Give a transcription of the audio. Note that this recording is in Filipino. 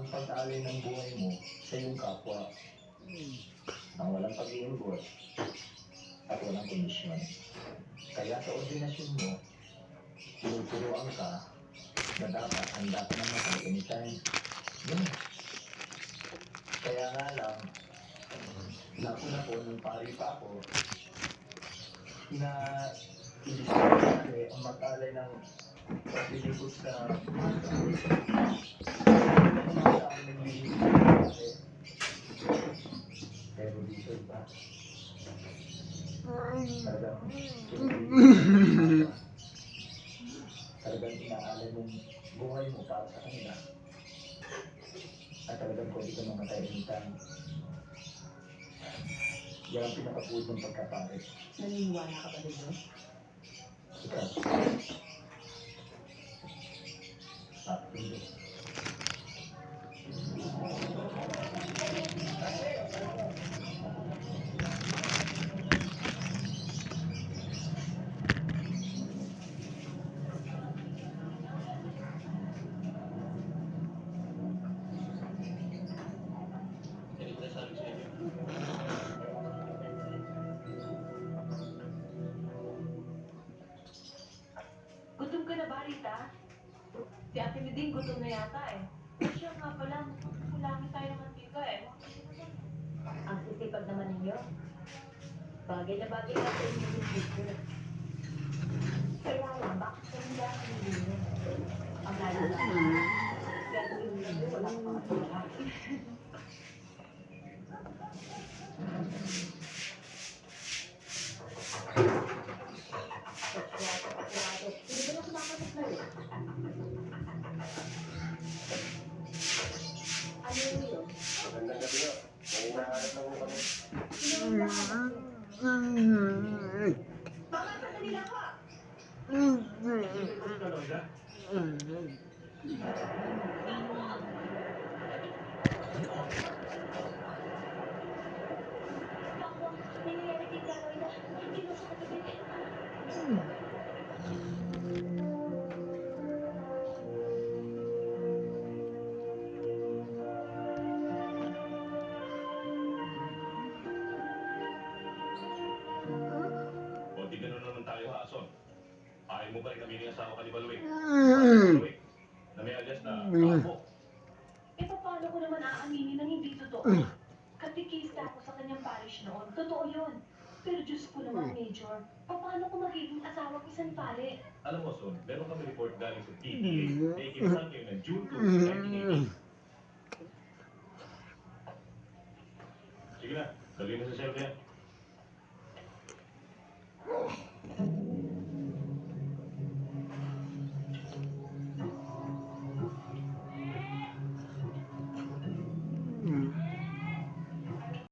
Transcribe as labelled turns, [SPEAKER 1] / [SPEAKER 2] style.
[SPEAKER 1] ang pag-aalay ng buhay mo sa iyong kapwa nang walang pag-iingot at walang kondisyon. Kaya sa ordinasyon mo, tinuturoan ka na dapat handa ka ng matay anytime. Yun. Kaya nga lang, nakuna po nung pari pa ako, na i-discover ang mag-alay ng paglilipot sa masa. Masa ang naglilipot kasi. Pero dito iba. Talagang inaalay mong buhay mo para sa kanila. At talagang pwede ka mamatay anytime. Yan ang pinakapuod ng pagkapare.
[SPEAKER 2] Naniniwala ka ba dito?
[SPEAKER 1] Ikaw. Hindi.
[SPEAKER 2] Gutom ka na ba, Rita? Si Ate Liding gutom na yata eh. Siya nga pala, kulangin tayo ng mantika eh. Ang sisipag naman ninyo. Bagay na bagay na sa inyo yung dito. Kaya lang, bakit ka hindi ako ninyo? Ang lalo lang. Gagawin ninyo, wala ka makatulong. Hindi ba na kumakalit na rin? Ano yun?
[SPEAKER 1] Magandang gabi yun. May hinahanap na mo kami.
[SPEAKER 2] Baka sa kanila ka! Nangyayari kay Carolina. Kinuha ka gabi.
[SPEAKER 3] O di ganun naman tayo ha, Ason. Ayaw mo ba rin kami ng asawa ka ni Balwing? Balwing, na may alias na Apo.
[SPEAKER 2] Eh, paano ko naman aaminin na hindi totoo? Katikista ako sa kanyang parish noon. Totoo yun. Pero Diyos ko naman, Major. Paano ko magiging asawa ko isang pare?
[SPEAKER 3] Alam mo, Son, meron kami report galing sa PTA na ikinasal kayo ng June 2, 1980. Sige na, dali mo sa shelf yan.